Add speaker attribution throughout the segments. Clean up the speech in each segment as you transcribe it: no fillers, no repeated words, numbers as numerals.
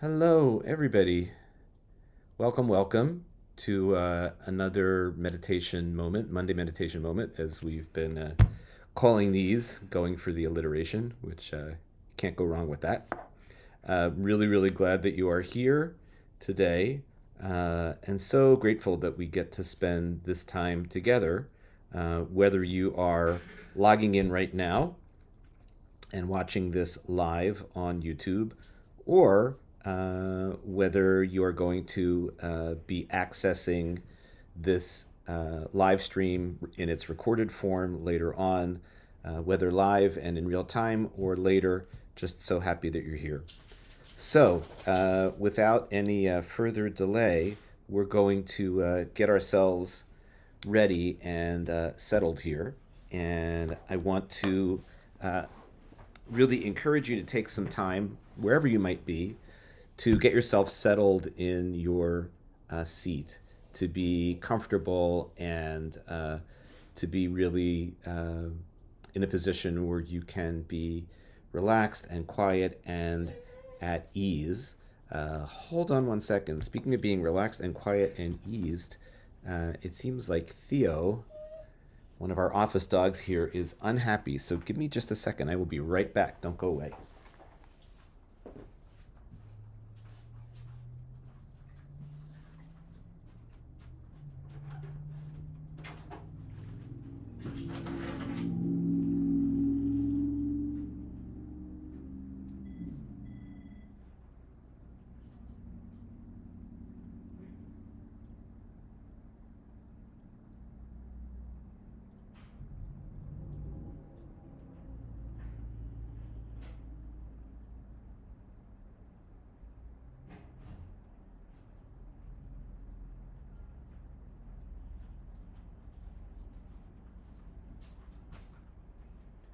Speaker 1: Hello, everybody. Welcome to another meditation moment, Monday meditation moment, as we've been calling these, going for the alliteration, which can't go wrong with that. Really glad that you are here today, and so grateful that we get to spend this time together, whether you are logging in right now and watching this live on YouTube, or whether you are going to be accessing this live stream in its recorded form later on, whether live and in real time or later. Just so happy that you're here. So, without any further delay, we're going to get ourselves ready and settled here. And I want to uh, really encourage you to take some time, wherever you might be, to get yourself settled in your seat, to be comfortable and to be really in a position where you can be relaxed and quiet and at ease. Hold on one second. Speaking of being relaxed and quiet and eased, it seems like Theo, one of our office dogs here, is unhappy. So give me just a second. I will be right back. Don't go away.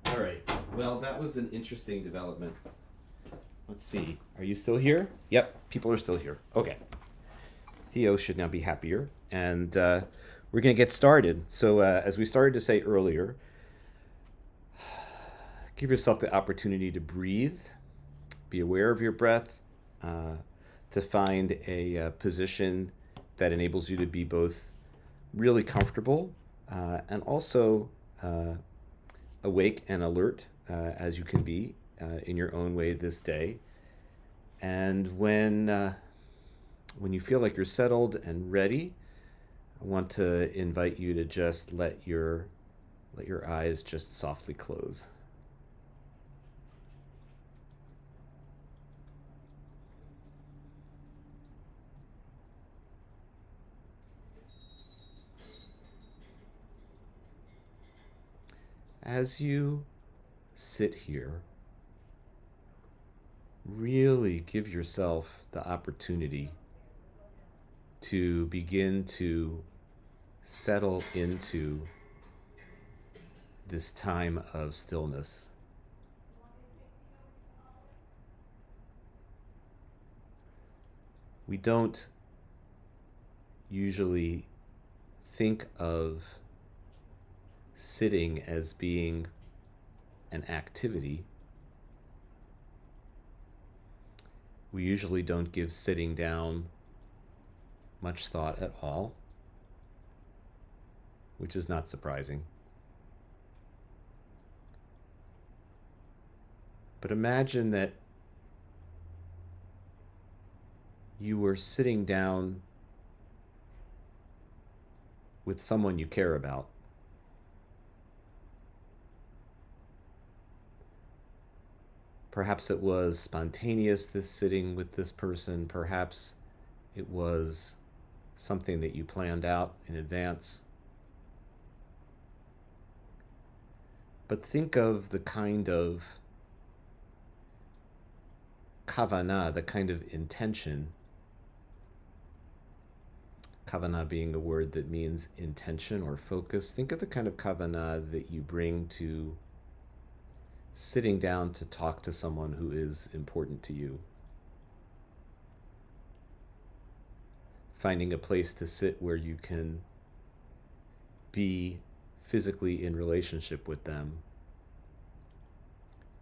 Speaker 1: All right. Well, that was an interesting development. Let's see. Are you still here? Yep, people are still here. Okay. Theo should now be happier. And we're going to get started. So, as we started to say earlier, give yourself the opportunity to breathe, be aware of your breath, uh, to find a position that enables you to be both really comfortable and also awake and alert as you can be in your own way this day. And when you feel like you're settled and ready, I want to invite you to just let your eyes just softly close. As you sit here, really give yourself the opportunity to begin to settle into this time of stillness. We don't usually think of sitting as being an activity. We usually don't give sitting down much thought at all, which is not surprising. But imagine that you were sitting down with someone you care about. Perhaps it was spontaneous, this sitting with this person. Perhaps it was something that you planned out in advance. But think of the kind of kavanah, the kind of intention. Kavanah being a word that means intention or focus. Think of the kind of kavanah that you bring to sitting down to talk to someone who is important to you. Finding a place to sit where you can be physically in relationship with them.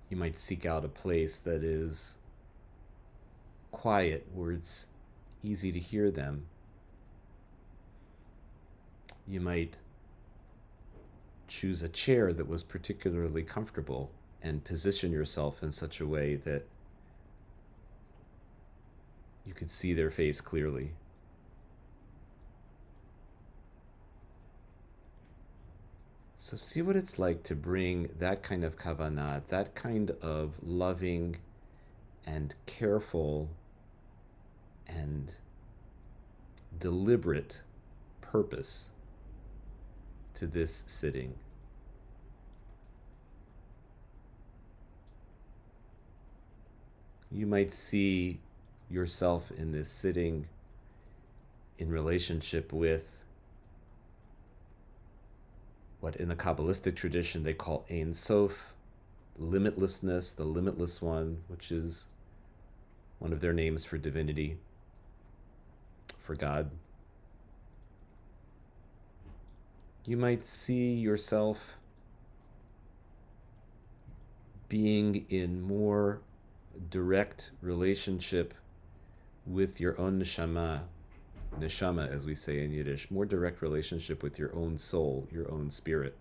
Speaker 1: You might seek out a place that is quiet, where it's easy to hear them. You might choose a chair that was particularly comfortable and position yourself in such a way that you could see their face clearly. So see what it's like to bring that kind of kavanah, that kind of loving and careful and deliberate purpose to this sitting. You might see yourself in this sitting in relationship with what in the Kabbalistic tradition they call Ein Sof, limitlessness, the limitless one, which is one of their names for divinity, for God. You might see yourself being in more direct relationship with your own neshama as we say in Yiddish, more direct relationship with your own soul, your own spirit.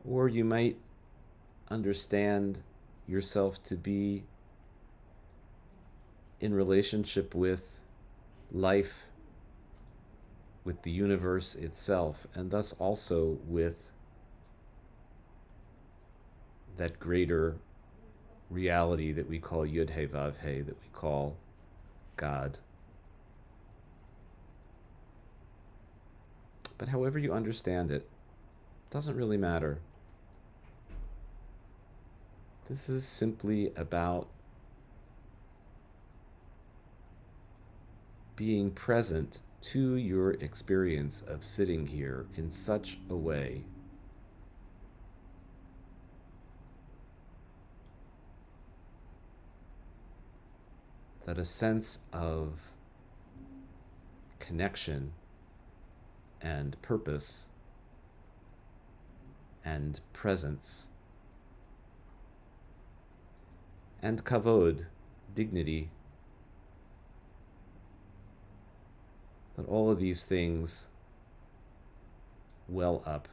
Speaker 1: Or you might understand yourself to be in relationship with life, with the universe itself, and thus also with that greater reality that we call Yud He Vav He, that we call God. But however you understand it, doesn't really matter. This is simply about being present to your experience of sitting here in such a way that a sense of connection and purpose and presence and kavod, dignity, that all of these things well up.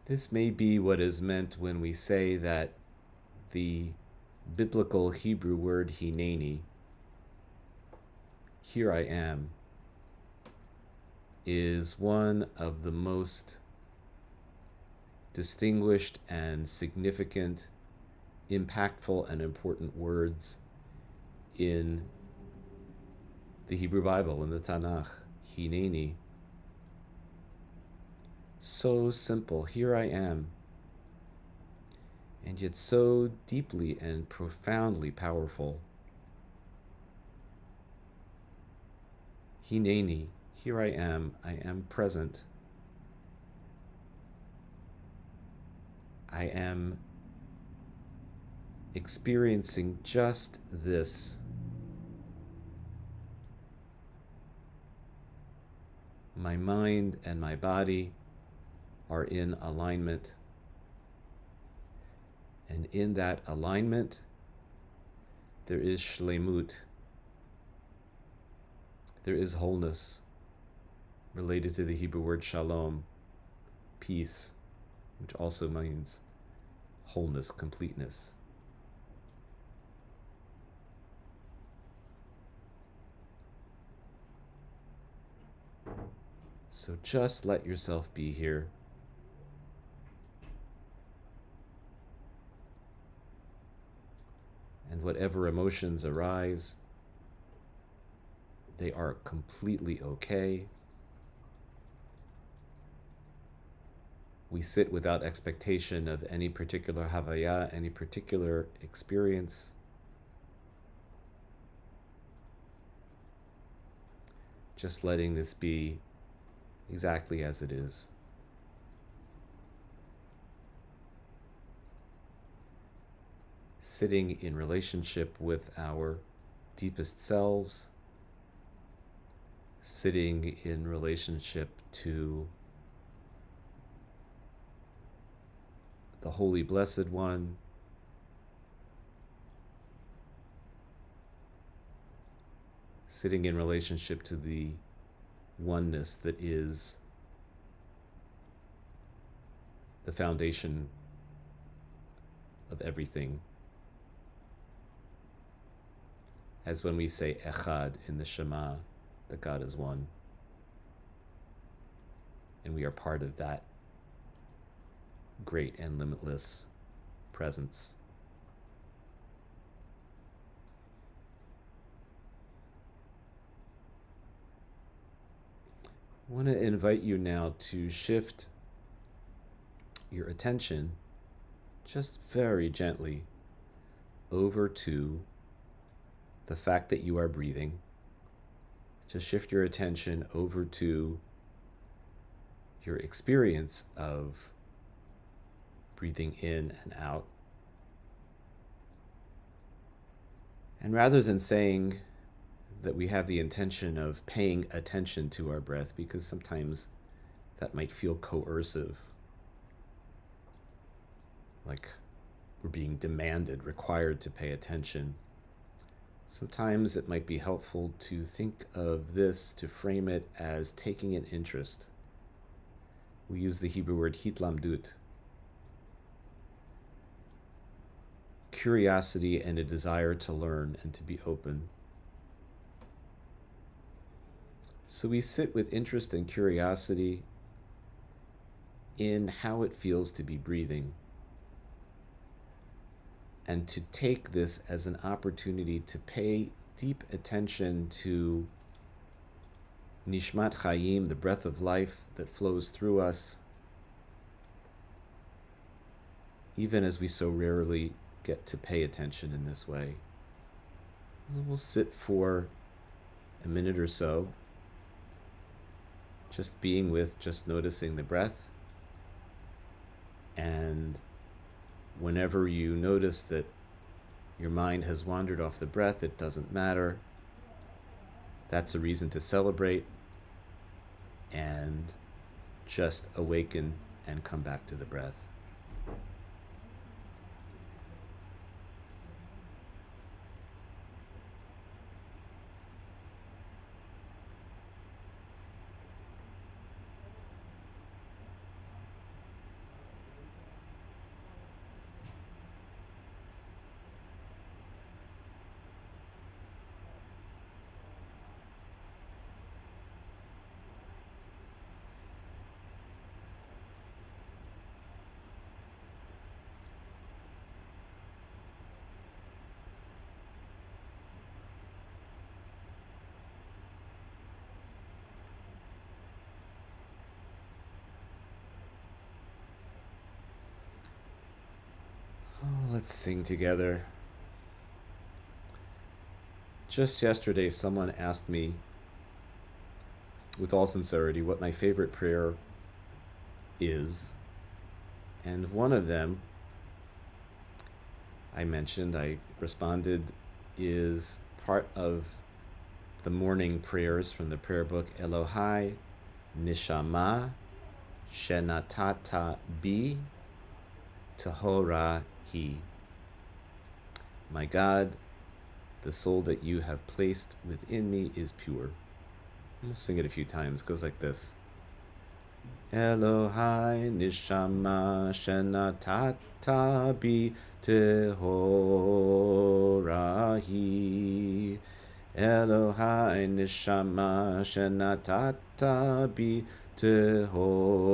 Speaker 1: This may be what is meant when we say that the biblical Hebrew word hineni, here I am, is one of the most distinguished and significant, impactful and important words in the Hebrew Bible, in the Tanakh. Hineni. So simple, here I am, and yet so deeply and profoundly powerful. Hineni, here I am present. I am experiencing just this. My mind and my body are in alignment. And in that alignment, there is shlemut. There is wholeness, related to the Hebrew word shalom, peace, which also means wholeness, completeness. So just let yourself be here. And whatever emotions arise, they are completely okay. We sit without expectation of any particular havaya, any particular experience. Just letting this be exactly as it is. Sitting in relationship with our deepest selves, sitting in relationship to the Holy Blessed One, sitting in relationship to the oneness that is the foundation of everything. As when we say Echad in the Shema, that God is one. And we are part of that great and limitless presence. I want to invite you now to shift your attention just very gently over to the fact that you are breathing. To shift your attention over to your experience of breathing in and out. And rather than saying that we have the intention of paying attention to our breath, because sometimes that might feel coercive, like we're being demanded, required to pay attention. Sometimes it might be helpful to think of this, to frame it as taking an interest. We use the Hebrew word hitlamdut. Curiosity and a desire to learn and to be open. So we sit with interest and curiosity in how it feels to be breathing, and to take this as an opportunity to pay deep attention to Nishmat Chayim, the breath of life that flows through us, even as we so rarely get to pay attention in this way. We'll sit for a minute or so, just being with, just noticing the breath. And whenever you notice that your mind has wandered off the breath, it doesn't matter. That's a reason to celebrate and just awaken and come back to the breath. Let's sing together. Just yesterday, someone asked me, with all sincerity, what my favorite prayer is. And one of them, I responded, is part of the morning prayers from the prayer book, Elohai Nishama Shenatata Bi Tahora Hi. My God, the soul that you have placed within me is pure. We'll sing it a few times. It goes like this. Elohai Nishama Shenatata Bi Tahora Hi. Elohai Nishama Shenatata Bi Tahora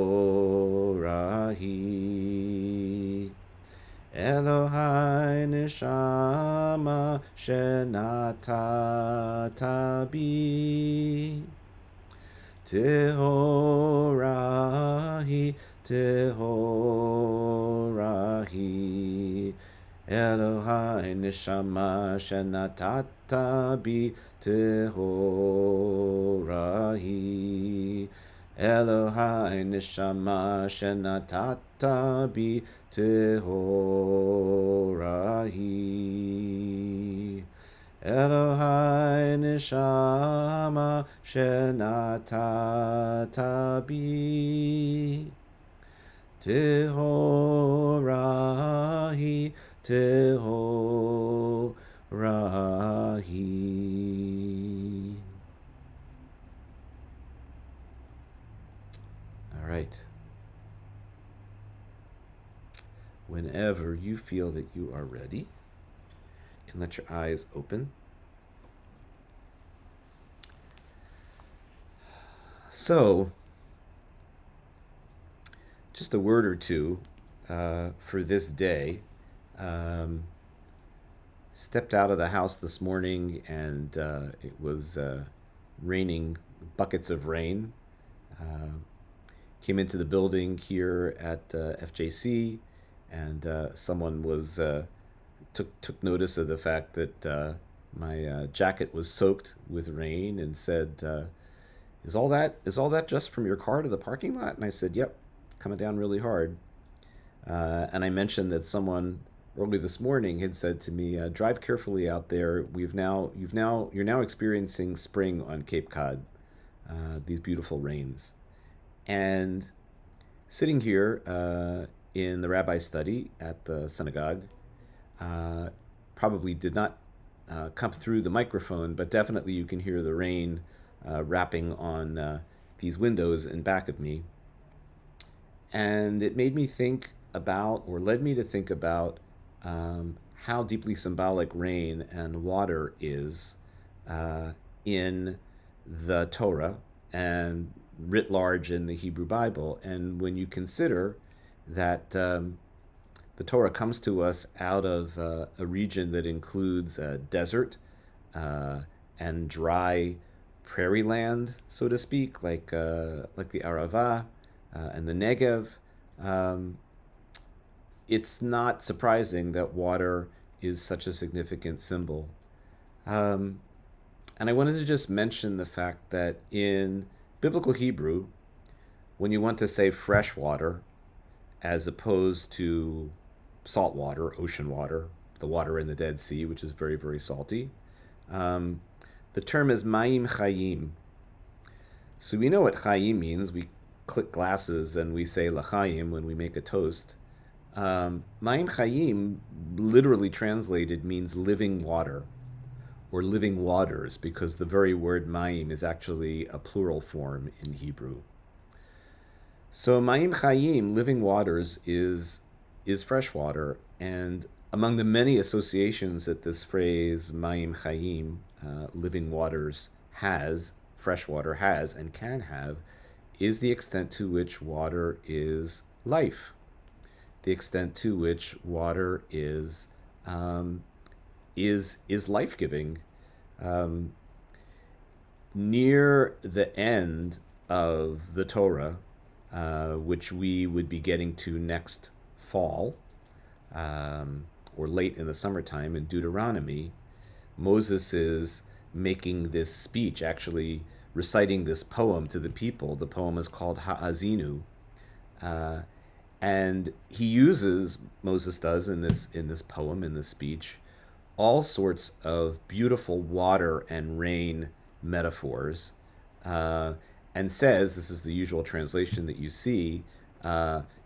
Speaker 1: Hi. Elohai Nishama Shenatata Bi Tahora Hi, Tahora Hi. Elohai Nishama Shenatata Bi Tahora Hi. Elohai Nishama Shenatata Bi Tahora Hi. Elohai neshama shenatata bi. Tehorahi, Tehorahi. All right. Whenever you feel that you are ready, you can let your eyes open. So, just a word or two for this day. Stepped out of the house this morning and it was raining, buckets of rain. Came into the building here at FJC, and someone was took notice of the fact that my jacket was soaked with rain and said, "Is all that just from your car to the parking lot?" And I said, "Yep, coming down really hard." And I mentioned that someone early this morning had said to me, "Drive carefully out there. You're now experiencing spring on Cape Cod. These beautiful rains." And sitting here in the rabbi's study at the synagogue, probably did not come through the microphone, but definitely you can hear the rain rapping on these windows in back of me. And it made me think about, or led me to think about, how deeply symbolic rain and water is in the Torah and writ large in the Hebrew Bible. And when you consider that the Torah comes to us out of a region that includes a desert and dry prairie land, so to speak, like the Arava and the Negev, it's not surprising that water is such a significant symbol. And I wanted to just mention the fact that in biblical Hebrew, when you want to say fresh water, as opposed to salt water, ocean water, the water in the Dead Sea, which is very, very salty, the term is Mayim Chayim. So we know what Chayim means. We click glasses and we say L'chaim when we make a toast. Mayim Chayim, literally translated, means living water or living waters, because the very word Mayim is actually a plural form in Hebrew. So Mayim Chayim, living waters, is fresh water, and among the many associations that this phrase Mayim Chayim, living waters, has, fresh water has and can have, is the extent to which water is life, the extent to which water is life-giving. Near the end of the Torah, which we would be getting to next fall, or late in the summertime in Deuteronomy, Moses is making this speech, actually reciting this poem to the people. The poem is called Ha'azinu. And he uses, Moses does in this poem, in this speech, all sorts of beautiful water and rain metaphors, and says, this is the usual translation that you see,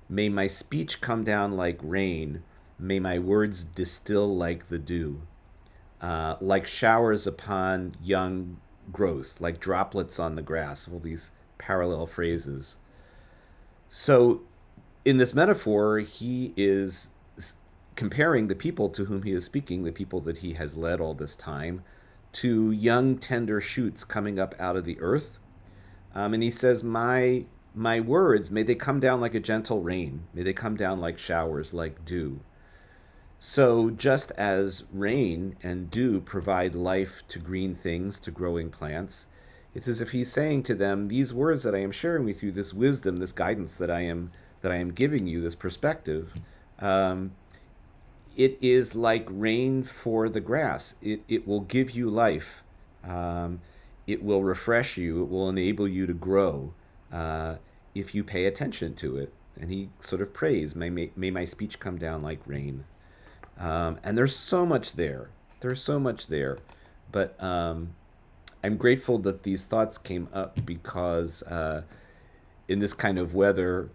Speaker 1: may my speech come down like rain, may my words distill like the dew, like showers upon young growth, like droplets on the grass, all these parallel phrases. So in this metaphor, he is comparing the people to whom he is speaking, the people that he has led all this time, to young tender shoots coming up out of the earth. And he says, my words, may they come down like a gentle rain, may they come down like showers, like dew. So just as rain and dew provide life to green things, to growing plants, it's as if he's saying to them, these words that I am sharing with you, this wisdom, this guidance that I am giving you, this perspective, it is like rain for the grass. It will give you life. It will refresh you. It will enable you to grow if you pay attention to it. And he sort of prays, may my speech come down like rain. And there's so much there. There's so much there. But I'm grateful that these thoughts came up because in this kind of weather,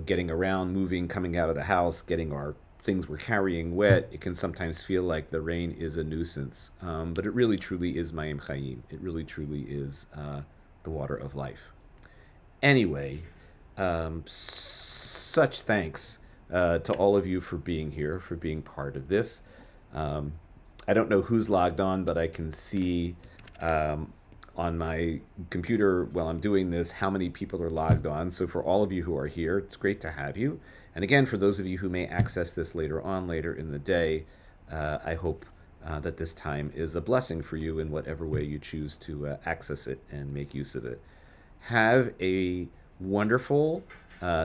Speaker 1: getting around, moving, coming out of the house, getting our things we're carrying wet, it can sometimes feel like the rain is a nuisance. But it really truly is Mayim Chayim. It really truly is the water of life. Anyway, such thanks to all of you for being here, for being part of this. Um, I don't know who's logged on, but I can see on my computer while I'm doing this how many people are logged on. So for all of you who are here, it's great to have you. And again, for those of you who may access this later on, later in the day, I hope that this time is a blessing for you in whatever way you choose to access it and make use of it. Have a wonderful,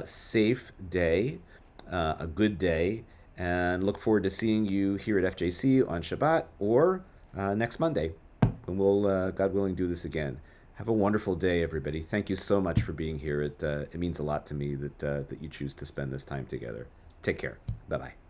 Speaker 1: safe day, a good day, and look forward to seeing you here at FJC on Shabbat or next Monday. And we'll, God willing, do this again. Have a wonderful day, everybody. Thank you so much for being here. It means a lot to me that you choose to spend this time together. Take care. Bye-bye.